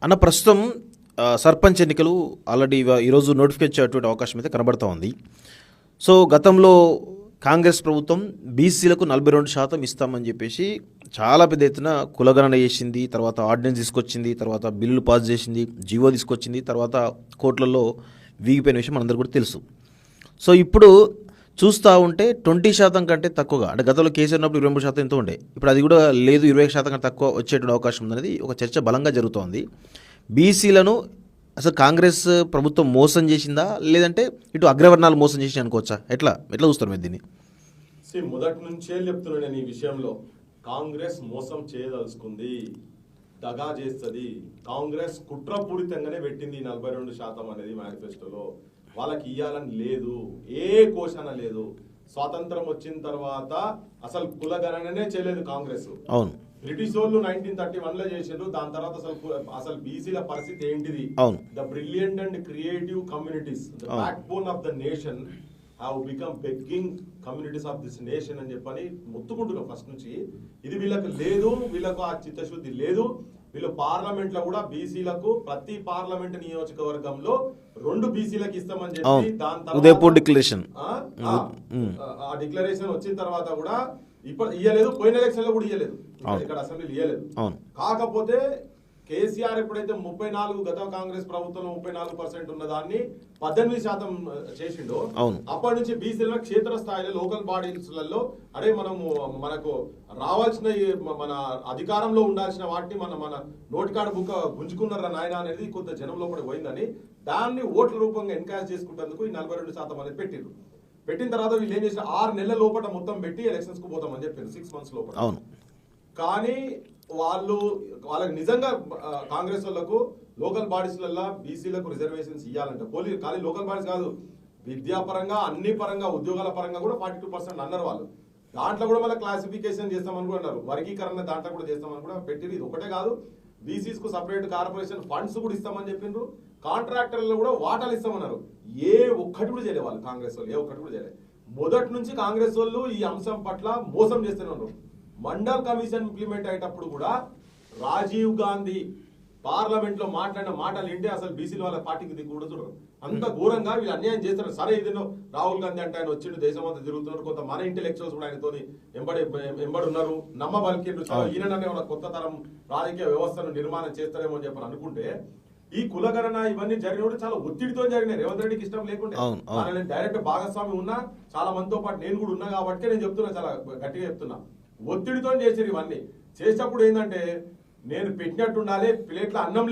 అన్న ప్రస్తుతం సర్పంచ్ ఎన్నికలు ఆల్రెడీ ఈరోజు నోటిఫికేట్ చేసేటువంటి అవకాశం అయితే కనబడుతూ ఉంది. సో గతంలో కాంగ్రెస్ ప్రభుత్వం బీసీలకు 42% ఇస్తామని చెప్పేసి చాలా పెద్ద ఎత్తున కులగణన చేసింది. తర్వాత ఆర్డినెన్స్ తీసుకొచ్చింది, తర్వాత బిల్లు పాస్ చేసింది, జీవో తీసుకొచ్చింది, తర్వాత కోర్టులలో వీగిపోయిన విషయం మనందరికీ కూడా తెలుసు. సో ఇప్పుడు చూస్తూ ఉంటే 20% కంటే తక్కువగా, అంటే గతంలో కేసీఆర్ ఉన్నప్పుడు 23% ఎంతో ఉండే, ఇప్పుడు అది కూడా లేదు, 21% కంటే తక్కువ వచ్చేటువంటి అవకాశం ఉందనేది ఒక చర్చ బలంగా జరుగుతోంది. బీసీలను అసలు కాంగ్రెస్ ప్రభుత్వం మోసం చేసిందా, లేదంటే ఇటు అగ్రవర్ణాలు మోసం చేసి అనుకోవచ్చా? ఎట్లా చూస్తారు మీరు దీన్ని? మొదటి నుంచే చెప్తున్నాను నేను ఈ విషయంలో, కాంగ్రెస్ మోసం చేయదలుచుకుంది, దగా చేస్తుంది. కాంగ్రెస్ కుట్రపూరితంగానే పెట్టింది 42% అనేది మేనిఫెస్టోలో. వాళ్ళకి ఇయ్యాలని లేదు, ఏ కోశన లేదు. స్వాతంత్రం వచ్చిన తర్వాత అసలు కులగణననే చేయలేదు కాంగ్రెస్. అవును, బ్రిటిష్ వాళ్ళు 1931 లో చేసారు. దాని తర్వాత అసలు బీసీల పరిస్థితి ఏంటిది? The brilliant and creative communities, the back bone of the nation have become begging communities of this nation అని చెప్పని మొత్తుకుంటున్నాం ఫస్ట్ నుంచి. ఇది వీళ్ళకి లేదు, వీళ్ళకు ఆ చిత్తశుద్ధి లేదు. వీళ్ళు పార్లమెంట్ లో కూడా బీసీలకు ప్రతి పార్లమెంట్ నియోజకవర్గంలో 2 బీసీలకు ఇస్తామని చెప్పి దాని తర్వాత డిక్లరేషన్ ఆ డిక్లరేషన్ వచ్చిన తర్వాత కూడా ఇప్పుడు ఇయ్యలేదు. పోయిన ఎలక్షన్ లో కూడా ఇయ్యలేదు, ఇక్కడ అసెంబ్లీలు ఇయ్యలేదు. కాకపోతే కేసీఆర్ ఎప్పుడైతే 34, గత కాంగ్రెస్ ప్రభుత్వంలో 34% ఉన్న దాన్ని 18% చేసిండో, అప్పటి నుంచి బీసీల క్షేత్ర స్థాయిలో లోకల్ బాడీస్లలో అరే మనకు రావాల్సిన మన అధికారంలో ఉండాల్సిన వాటిని మన నోటికాడ బుక్క గుంజుకున్నారా నాయన అనేది కొంత జనం లోపల పోయిందని దాన్ని ఓట్ల రూపంగా ఎన్కరేజ్ చేసుకుంటేందుకు ఈ 42% అనేది పెట్టిండ్రు. పెట్టిన తర్వాత వీళ్ళు ఏం చేసిన 6 నెలల లోపల మొత్తం పెట్టి ఎలక్షన్స్ కు పోతామని చెప్పారు, 6 months లోపల. కానీ వాళ్ళకి నిజంగా కాంగ్రెస్ వాళ్ళకు లోకల్ బాడీస్లలో బీసీలకు రిజర్వేషన్స్ ఇవ్వాలంటే ఖాళీ లోకల్ బాడీస్ కాదు, విద్యాపరంగా అన్ని పరంగా ఉద్యోగాల పరంగా కూడా 42% అన్నారు వాళ్ళు. దాంట్లో కూడా మళ్ళీ క్లాసిఫికేషన్ చేస్తామని కూడా అన్నారు, వర్గీకరణ దాంట్లో కూడా చేస్తామని కూడా పెట్టింది. ఇది ఒకటే కాదు, బీసీస్ కు సపరేట్ కార్పొరేషన్ ఫండ్స్ కూడా ఇస్తామని చెప్పిండ్రు. కాంట్రాక్టర్లు కూడా వాటాలు ఇస్తామన్నారు. ఏ ఒక్కటి కూడా చేయలేదు వాళ్ళు, కాంగ్రెస్ వాళ్ళు ఏ ఒక్కటి కూడా చేయలేదు. మొదటి నుంచి కాంగ్రెస్ వాళ్ళు ఈ అంశం పట్ల మోసం చేస్తూనే ఉన్నారు. మండల్ కమిషన్ ఇంప్లిమెంట్ అయ్యేటప్పుడు కూడా రాజీవ్ గాంధీ పార్లమెంట్ లో మాట్లాడిన మాటలు ఏంటి అసలు బీసీల వాళ్ళ పార్టీకి దిగు కూడా చూడరు. అంత ఘోరంగా వీళ్ళు అన్యాయం చేస్తున్నారు. సరే ఇదేనో రాహుల్ గాంధీ అంటే ఆయన వచ్చిండు, దేశం అంతా తిరుగుతున్నారు, కొంత మన ఇంటెలెక్చువల్స్ కూడా ఆయనతో ఎంబడి ఉన్నారు, నమ్మబలికిండ్రు. ఈయననే కొత్త తరం రాజకీయ వ్యవస్థను నిర్మాణం చేస్తారేమో అని చెప్పని అనుకుంటే, ఈ కులగణన ఇవన్నీ జరిగినప్పుడు చాలా ఒత్తిడితో జరిగినాయి. రేవంత్ రెడ్డికి ఇష్టం లేకుంటే నేను డైరెక్ట్ భాగస్వామి ఉన్నా, చాలా మందితో పాటు నేను కూడా ఉన్నా కాబట్టి నేను చెప్తున్నా, చాలా గట్టిగా చెప్తున్నా. ఒత్తిడితో చేసారు ఇవన్నీ. చేసేటప్పుడు ఏంటంటే నేను పెట్టినట్టు ఉండాలి, ప్లేట్లో అన్నం